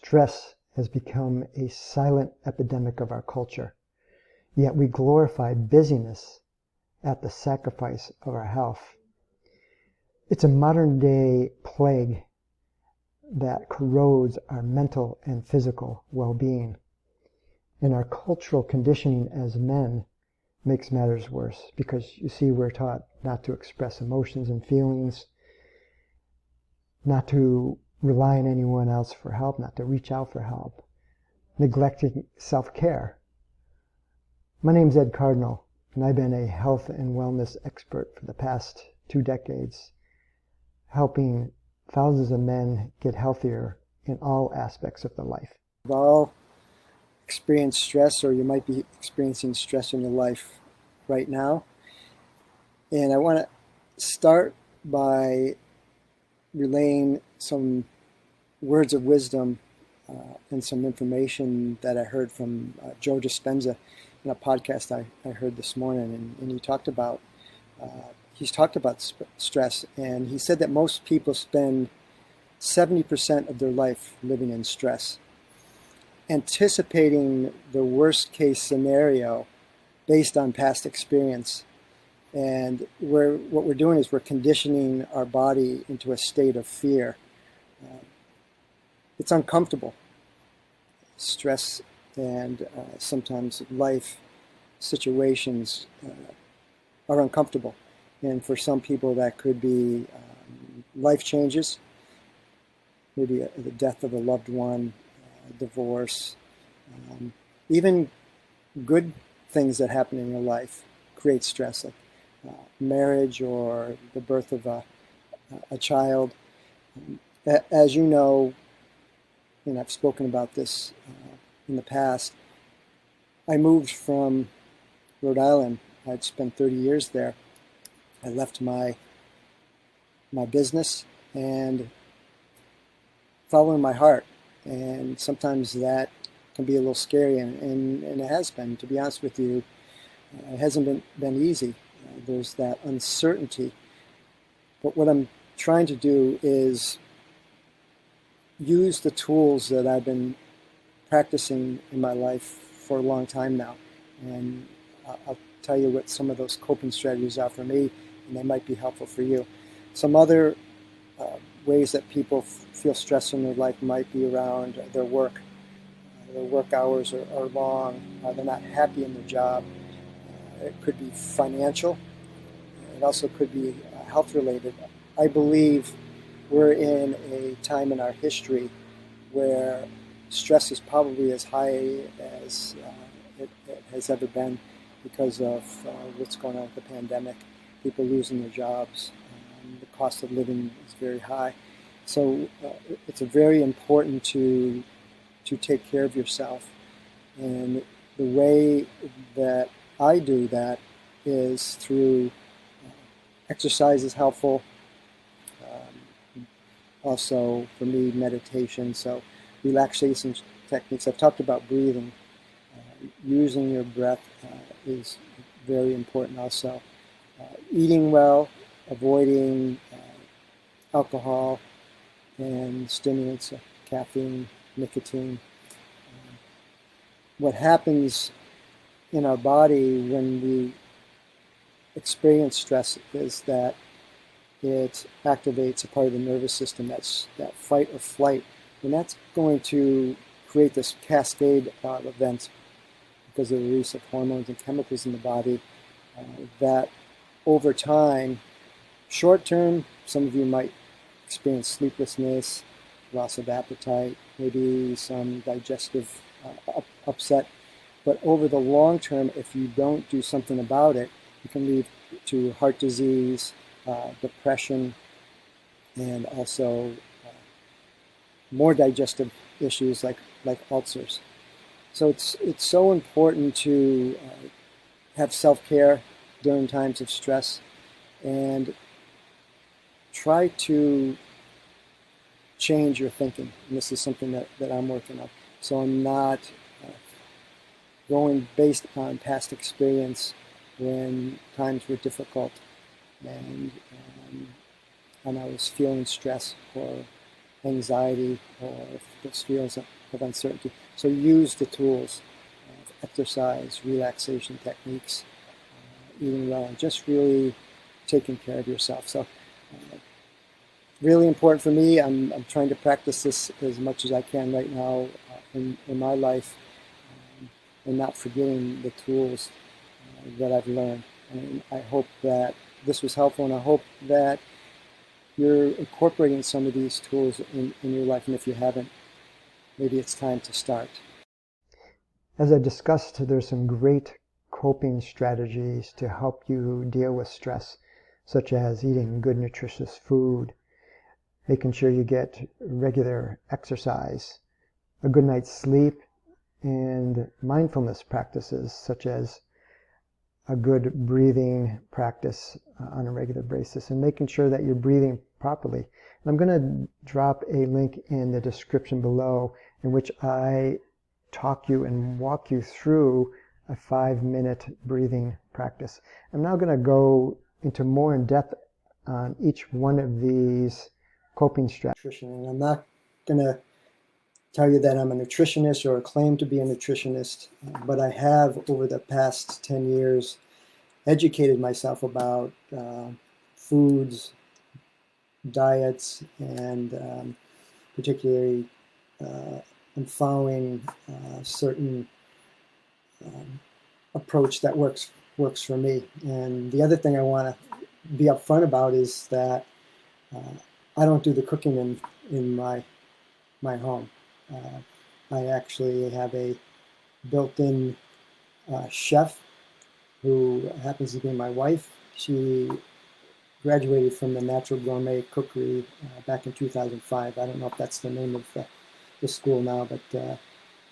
Stress has become a silent epidemic of our culture, yet we glorify busyness at the sacrifice of our health. It's a modern-day plague that corrodes our mental and physical well-being. And our cultural conditioning as men makes matters worse, because you see, we're taught not to express emotions and feelings, not to rely on anyone else for help, not to reach out for help, neglecting self-care. My name's Ed Cardinal, and I've been a health and wellness expert for the past 2 decades, helping thousands of men get healthier in all aspects of their life. We've all experienced stress, or you might be experiencing stress in your life right now. And I want to start by relaying some words of wisdom and some information that I heard from Joe Dispenza in a podcast I heard this morning. And he talked about stress, and he said that most people spend 70% of their life living in stress, anticipating the worst case scenario based on past experience. And what we're doing is we're conditioning our body into a state of fear. It's uncomfortable. Stress and sometimes life situations are uncomfortable. And for some people that could be life changes, maybe the death of a loved one, divorce, even good things that happen in your life create stress, like marriage or the birth of a child. As you know, and I've spoken about this in the past, I moved from Rhode Island. I'd spent 30 years there. I left my business and following my heart. And sometimes that can be a little scary, and it has been, to be honest with you. It hasn't been easy. There's that uncertainty. But what I'm trying to do is use the tools that I've been practicing in my life for a long time now. And I'll tell you what some of those coping strategies are for me, and they might be helpful for you. Some other ways that people feel stress in their life might be around their work. Their work hours are long. They're not happy in their job. It could be financial. It also could be health related. I believe we're in a time in our history where stress is probably as high as it has ever been because of what's going on with the pandemic, people losing their jobs. The cost of living is very high. So it's very important to take care of yourself. And the way that I do that is through exercise is helpful. Also, for me, meditation. So relaxation techniques. I've talked about breathing. Using your breath is very important also. Eating well, avoiding alcohol and stimulants, caffeine, nicotine. What happens in our body when we experience stress is that it activates a part of the nervous system, that's that fight or flight, and that's going to create this cascade of events because of the release of hormones and chemicals in the body that over time, short term, some of you might experience sleeplessness, loss of appetite, maybe some digestive upset. But over the long term, if you don't do something about it, it can lead to heart disease, depression, and also more digestive issues like ulcers. So it's so important to have self-care during times of stress and try to change your thinking. And this is something that I'm working on. So I'm not going based upon past experience when times were difficult and I was feeling stress or anxiety or those feelings of uncertainty. So use the tools of exercise, relaxation techniques, eating well, and just really taking care of yourself. So really important for me. I'm trying to practice this as much as I can right now in my life, and not forgetting the tools that I've learned. And I hope that this was helpful, and I hope that you're incorporating some of these tools in your life. And if you haven't, maybe it's time to start. As I discussed, there's some great coping strategies to help you deal with stress, such as eating good, nutritious food, making sure you get regular exercise, a good night's sleep, and mindfulness practices such as a good breathing practice on a regular basis, and making sure that you're breathing properly. And I'm going to drop a link in the description below in which I talk you and walk you through a 5-minute breathing practice. I'm now going to go into more in depth on each one of these coping strategies. And I'm not going to tell you that I'm a nutritionist or claim to be a nutritionist, but I have, over the past 10 years, educated myself about foods, diets, and particularly I'm following certain approach that works for me. And the other thing I want to be upfront about is that I don't do the cooking in my home. I actually have a built-in chef who happens to be my wife. She graduated from the Natural Gourmet Cookery back in 2005. I don't know if that's the name of the school now, but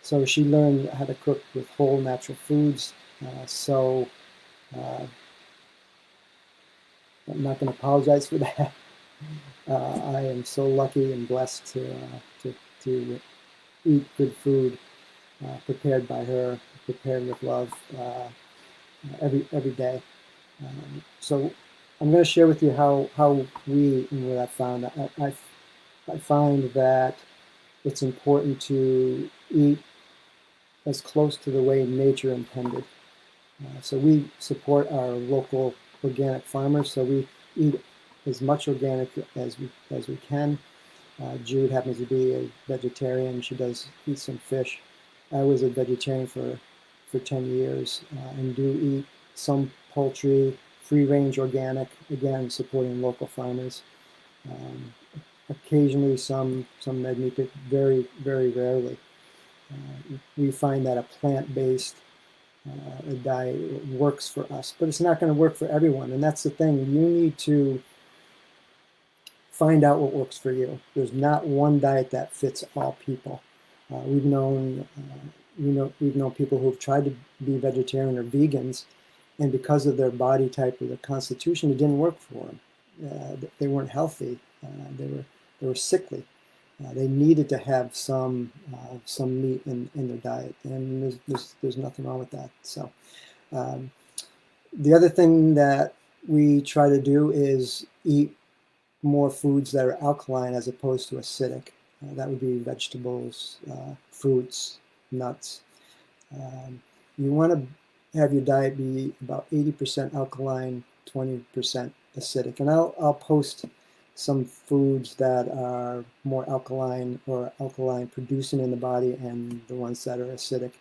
so she learned how to cook with whole natural foods. So I'm not going to apologize for that. I am so lucky and blessed to eat good food prepared by her, prepared with love every day. So I'm going to share with you how we, and what I found. I find that it's important to eat as close to the way nature intended. So we support our local organic farmers, so we eat as much organic as we can. Jude happens to be a vegetarian. She does eat some fish. I was a vegetarian for 10 years and do eat some poultry, free-range organic, again, supporting local farmers. Occasionally some red meat, but very, very rarely. We find that a plant-based diet works for us, but it's not going to work for everyone. And that's the thing. You need to find out what works for you. There's not one diet that fits all people. We've known people who've tried to be vegetarian or vegans, and because of their body type or their constitution, it didn't work for them. They weren't healthy. They were sickly. They needed to have some meat in their diet, and there's nothing wrong with that. So the other thing that we try to do is eat more foods that are alkaline as opposed to acidic. That would be vegetables, fruits, nuts. You want to have your diet be about 80% alkaline, 20% acidic. And I'll post some foods that are more alkaline or alkaline producing in the body, and the ones that are acidic.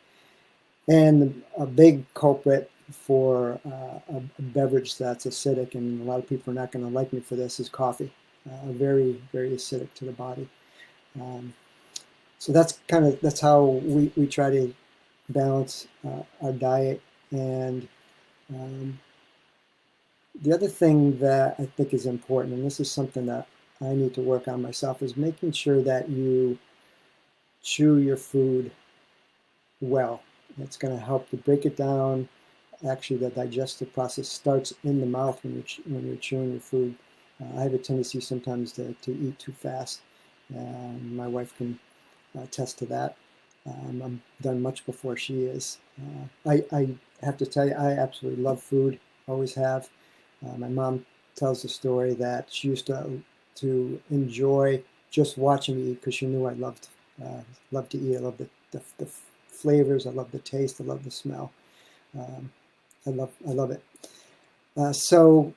And a big culprit for a beverage that's acidic, and a lot of people are not going to like me for this, is coffee. Very, very acidic to the body. So that's how we try to balance our diet. And the other thing that I think is important, and this is something that I need to work on myself, is making sure that you chew your food well. It's going to help to break it down. Actually, the digestive process starts in the mouth when you're chewing your food. I have a tendency sometimes to eat too fast. My wife can attest to that. I'm done much before she is. I have to tell you, I absolutely love food, always have. My mom tells the story that she used to enjoy just watching me eat because she knew I Love to eat. I love the flavors. I love the taste. I love the smell. I love it. So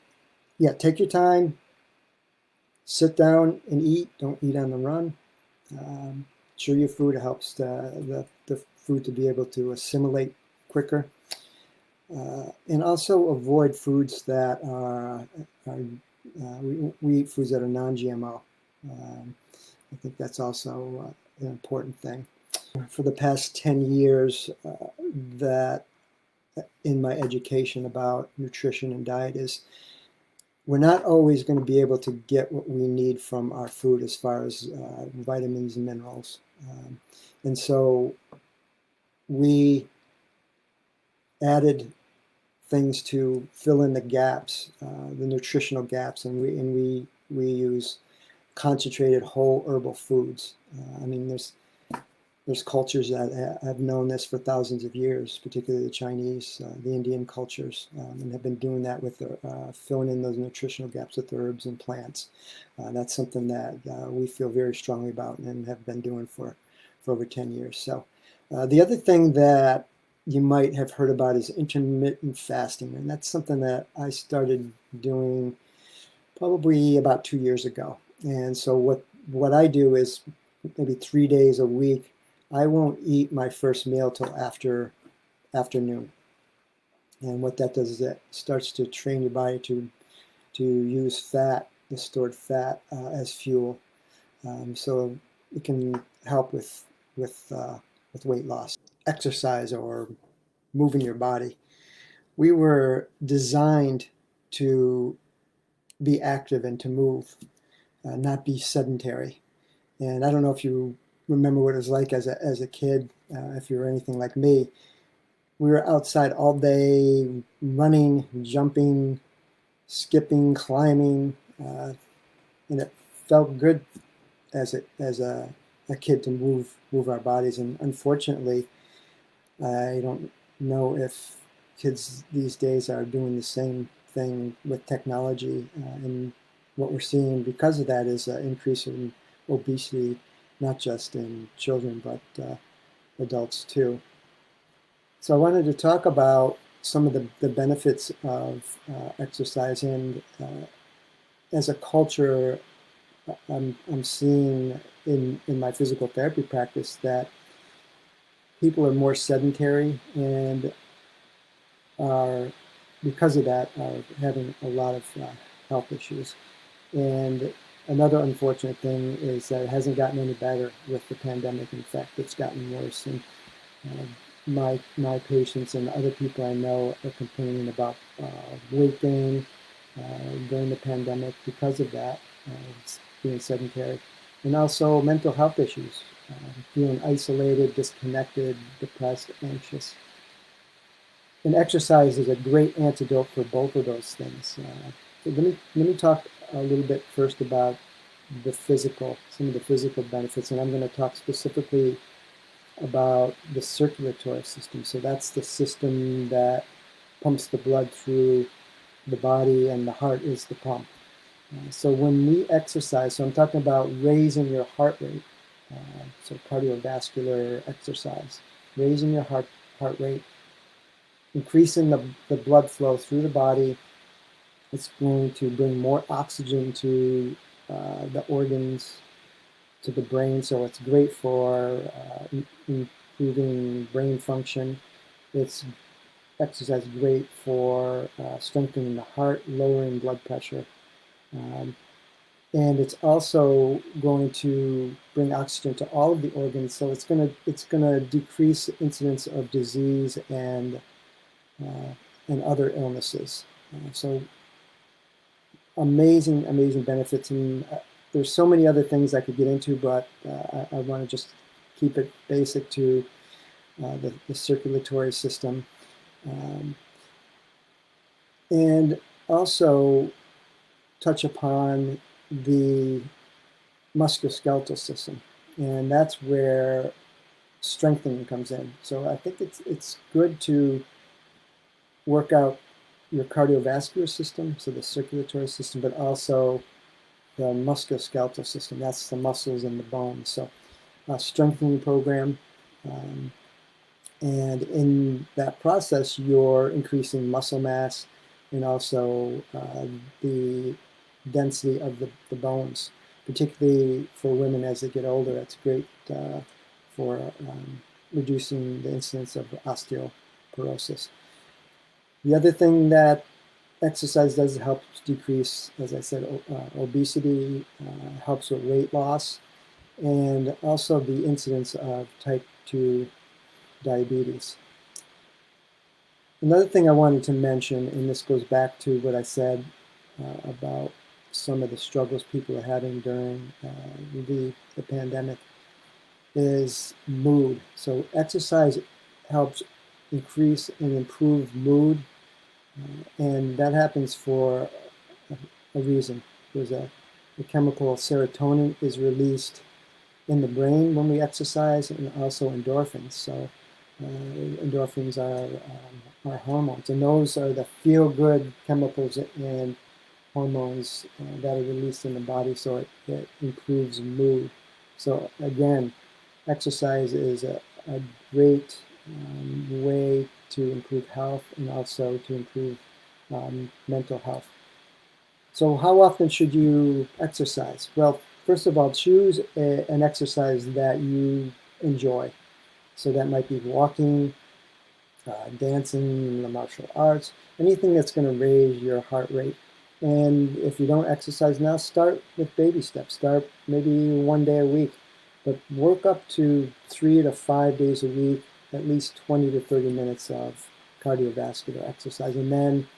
yeah, take your time. Sit down and eat. Don't eat on the run. Chew your food. It helps the food to be able to assimilate quicker. And also avoid foods that we eat foods that are non-GMO. I think that's also an important thing. For the past 10 years, that in my education about nutrition and diet is we're not always going to be able to get what we need from our food as far as vitamins and minerals. And so we added things to fill in the gaps, the nutritional gaps, and we use concentrated whole herbal foods. I mean, there's cultures that have known this for thousands of years, particularly the Chinese, the Indian cultures, and have been doing that with filling in those nutritional gaps with herbs and plants. That's something that we feel very strongly about and have been doing for over 10 years. So the other thing that you might have heard about is intermittent fasting, and that's something that I started doing probably about 2 years ago. And so what I do is maybe 3 days a week, I won't eat my first meal till afternoon. And what that does is it starts to train your body to use fat, the stored fat, as fuel. So it can help with weight loss, exercise, or moving your body. We were designed to be active and to move, not be sedentary. And I don't know if you remember what it was like as a kid, if you were anything like me. We were outside all day, running, jumping, skipping, climbing, and it felt good as a kid to move our bodies. And unfortunately, I don't know if kids these days are doing the same thing with technology. And what we're seeing because of that is an increase in obesity, not just in children, but adults too. So I wanted to talk about some of the benefits of exercise. And as a culture, I'm seeing in my physical therapy practice that people are more sedentary and are, because of that, are having a lot of health issues. And another unfortunate thing is that it hasn't gotten any better with the pandemic. In fact, it's gotten worse. And my patients and other people I know are complaining about weight gain during the pandemic because of that, being sedentary, and also mental health issues, feeling isolated, disconnected, depressed, anxious. And exercise is a great antidote for both of those things. So let me talk a little bit first about some of the physical benefits, and I'm going to talk specifically about the circulatory system. So that's the system that pumps the blood through the body, and the heart is the pump. So when we exercise, so I'm talking about raising your heart rate, so cardiovascular exercise, raising your heart rate, increasing the blood flow through the body. It's going to bring more oxygen to the organs, to the brain, so it's great for improving brain function. It's exercise great for strengthening the heart, lowering blood pressure. And it's also going to bring oxygen to all of the organs, so it's going to decrease the incidence of disease and other illnesses. So amazing benefits, and there's so many other things I could get into, but I want to just keep it basic to the circulatory system, and also touch upon the musculoskeletal system, and that's where strengthening comes in. So I think it's good to work out your cardiovascular system, so the circulatory system, but also the musculoskeletal system. That's the muscles and the bones. So strengthening program. Um, and in that process, you're increasing muscle mass and also the density of the bones, particularly for women as they get older. It's great for reducing the incidence of osteoporosis. The other thing that exercise does help decrease, as I said, obesity, helps with weight loss, and also the incidence of type 2 diabetes. Another thing I wanted to mention, and this goes back to what I said about some of the struggles people are having during the pandemic, is mood. So exercise helps increase and improve mood, and that happens for a reason. There's the chemical serotonin is released in the brain when we exercise, and also endorphins. So endorphins are hormones, and those are the feel-good chemicals and hormones that are released in the body, so it improves mood. So again, exercise is a great way to improve health and also to improve mental health. So how often should you exercise? Well, first of all, choose an exercise that you enjoy. So that might be walking, dancing, the martial arts, anything that's going to raise your heart rate. And if you don't exercise now, start with baby steps. Start maybe 1 day a week, but work up to 3 to 5 days a week, at least 20 to 30 minutes of cardiovascular exercise, and then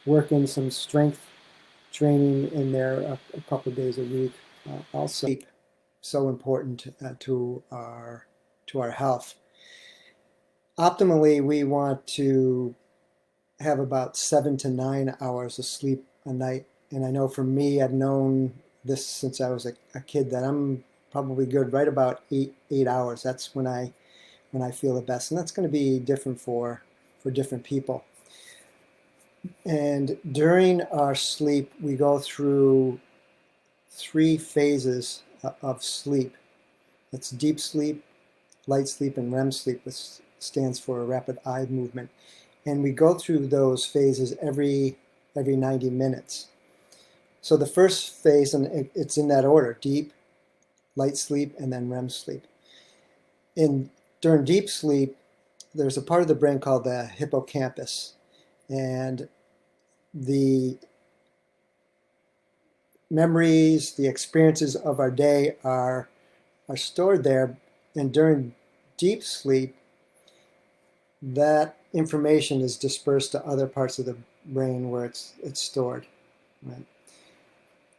work in some strength training in there a couple of days a week. Also, sleep, so important to our health. Optimally, we want to have about 7 to 9 hours of sleep a night. And I know for me, I've known this since I was a kid, that I'm probably good right about 8 hours. That's when I feel the best, and that's going to be different for different people. And during our sleep, we go through 3 phases of sleep. It's deep sleep, light sleep, and REM sleep, which stands for rapid eye movement. And we go through those phases every 90 minutes. So the first phase, and it's in that order: deep, light sleep, and then REM sleep. During deep sleep, there's a part of the brain called the hippocampus, and the memories, the experiences of our day are stored there. And during deep sleep, that information is dispersed to other parts of the brain where it's stored. Right?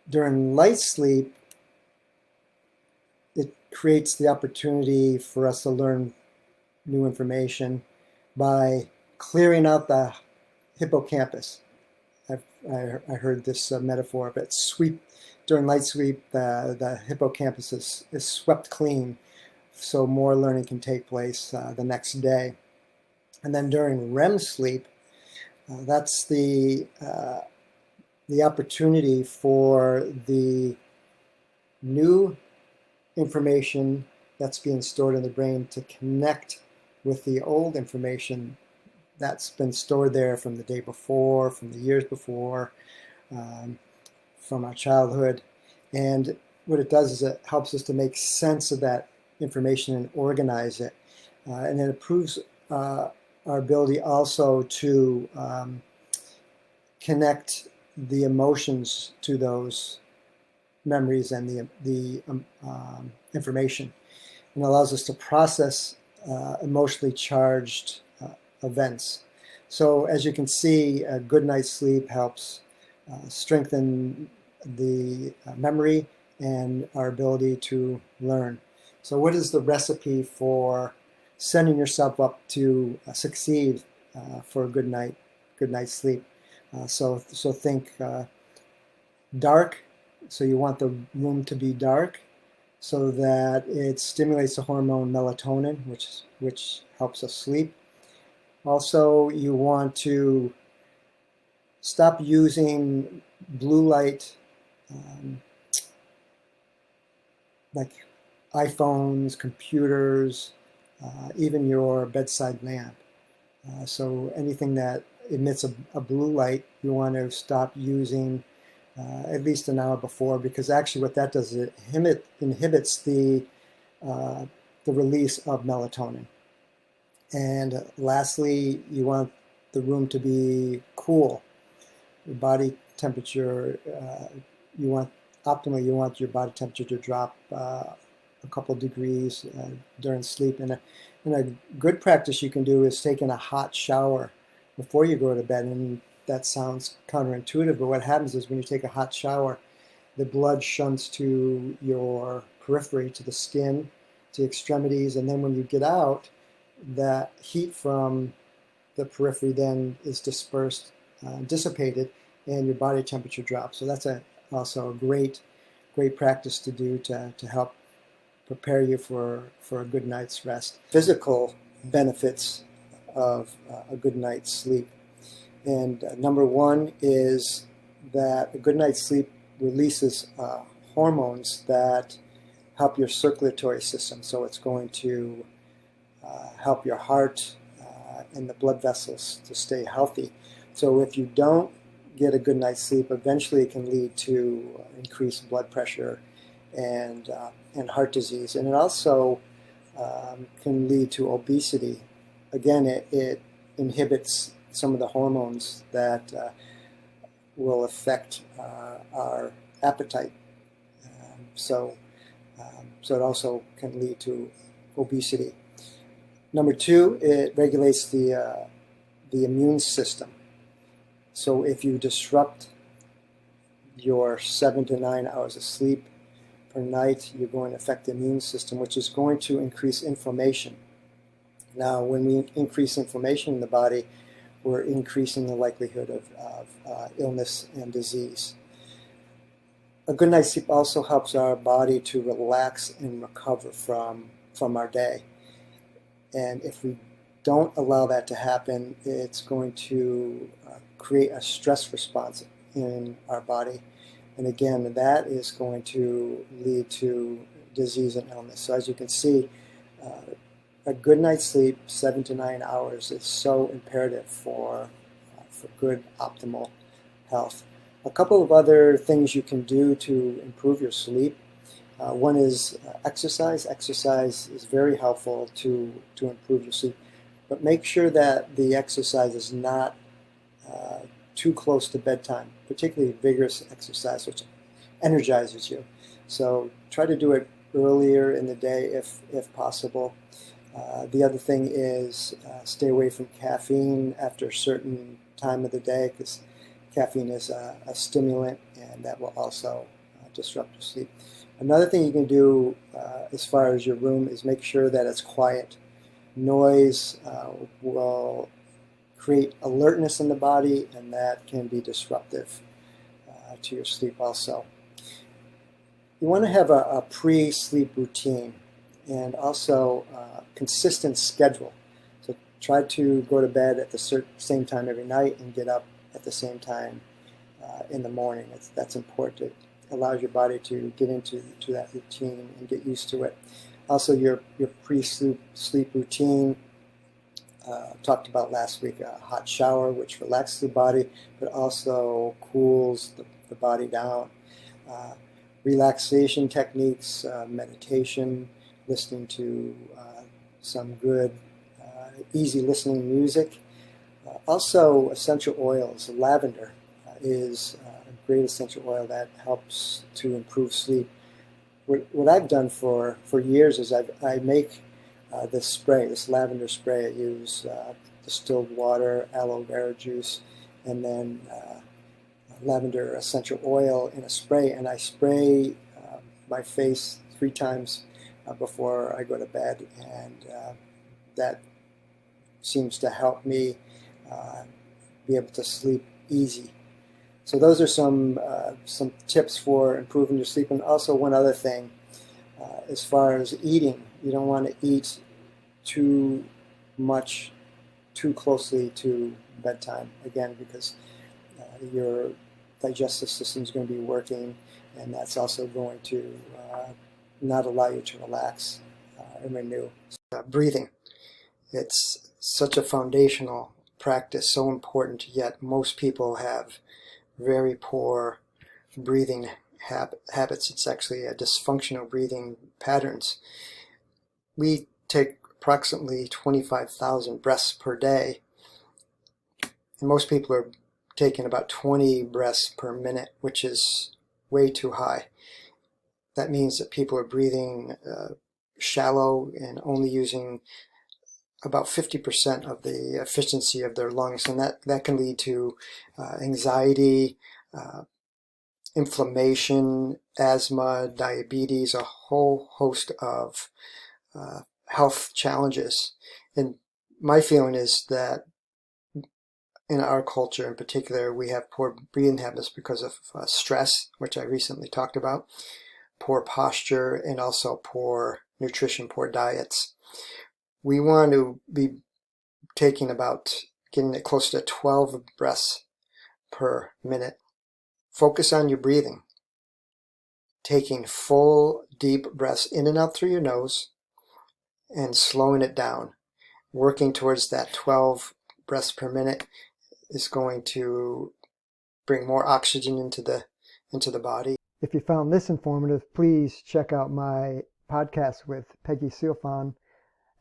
During light sleep, it creates the opportunity for us to learn new information by clearing out the hippocampus. I heard this metaphor, but during light sleep, the hippocampus is swept clean, so more learning can take place the next day. And then during REM sleep, that's the opportunity for the new information that's being stored in the brain to connect with the old information that's been stored there from the day before, from the years before, from our childhood. And what it does is it helps us to make sense of that information and organize it. And it improves our ability also to connect the emotions to those memories and the information, and allows us to process emotionally charged events. So as you can see, a good night's sleep helps strengthen the memory and our ability to learn. So what is the recipe for setting yourself up to succeed for a good night's sleep? So think dark. So you want the room to be dark so that it stimulates the hormone melatonin, which helps us sleep. Also, you want to stop using blue light, like iPhones, computers, even your bedside lamp. So anything that emits a blue light, you want to stop using at least an hour before, because actually what that does is it inhibits the release of melatonin. And lastly, you want the room to be cool. Your body temperature, optimally, you want your body temperature to drop a couple degrees during sleep. And a good practice you can do is taking a hot shower before you go to bed. And that sounds counterintuitive, but what happens is when you take a hot shower, the blood shunts to your periphery, to the skin, to the extremities, and then when you get out, that heat from the periphery then is dispersed, dissipated, and your body temperature drops. So that's also a great practice to do to help prepare you for a good night's rest. Physical benefits of a good night's sleep. And number one is that a good night's sleep releases hormones that help your circulatory system. So it's going to help your heart and the blood vessels to stay healthy. So if you don't get a good night's sleep, eventually it can lead to increased blood pressure and heart disease. And it also can lead to obesity. Again, it inhibits some of the hormones that will affect our appetite. So it also can lead to obesity. Number two, it regulates the immune system. So if you disrupt your 7 to 9 hours of sleep per night, you're going to affect the immune system, which is going to increase inflammation. Now, when we increase inflammation in the body, we're increasing the likelihood of illness and disease. A good night's sleep also helps our body to relax and recover from our day. And if we don't allow that to happen, it's going to create a stress response in our body. And again, that is going to lead to disease and illness. So as you can see, a good night's sleep, 7 to 9 hours, is so imperative for good, optimal health. A couple of other things you can do to improve your sleep. One is exercise. Exercise is very helpful to improve your sleep, but make sure that the exercise is not too close to bedtime, particularly vigorous exercise, which energizes you. So try to do it earlier in the day if possible. The other thing is stay away from caffeine after a certain time of the day, because caffeine is a stimulant, and that will also disrupt your sleep. Another thing you can do as far as your room is make sure that it's quiet. Noise will create alertness in the body, and that can be disruptive to your sleep also. You want to have a pre-sleep routine and also a consistent schedule. So try to go to bed at the same time every night and get up at the same time in the morning. That's important. It allows your body to get into that routine and get used to it. Also, your pre-sleep routine, talked about last week, a hot shower, which relaxes the body, but also cools the body down. Relaxation techniques, meditation, listening to some good, easy listening music. Also, essential oils. Lavender is a great essential oil that helps to improve sleep. What I've done for years is I make this spray, this lavender spray. I use distilled water, aloe vera juice, and then lavender essential oil in a spray, and I spray my face 3 times before I go to bed, and that seems to help me be able to sleep easy. So those are some tips for improving your sleep. And also one other thing, as far as eating, you don't want to eat too much too closely to bedtime, again, because your digestive system is going to be working, and that's also going to not allow you to relax and renew. Breathing. It's such a foundational practice, so important, yet most people have very poor breathing habits. It's actually a dysfunctional breathing patterns. We take approximately 25,000 breaths per day, and most people are taking about 20 breaths per minute, which is way too high. That means that people are breathing shallow and only using about 50% of the efficiency of their lungs, and that can lead to anxiety, inflammation, asthma, diabetes, a whole host of health challenges. And my feeling is that in our culture in particular, we have poor breathing habits because of stress, which I recently talked about, poor posture, and also poor nutrition, poor diets. We want to be taking getting it close to 12 breaths per minute. Focus on your breathing. Taking full, deep breaths in and out through your nose and slowing it down. Working towards that 12 breaths per minute is going to bring more oxygen into the body. If you found this informative, please check out my podcast with Peggy Sealfon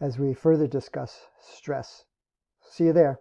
as we further discuss stress. See you there.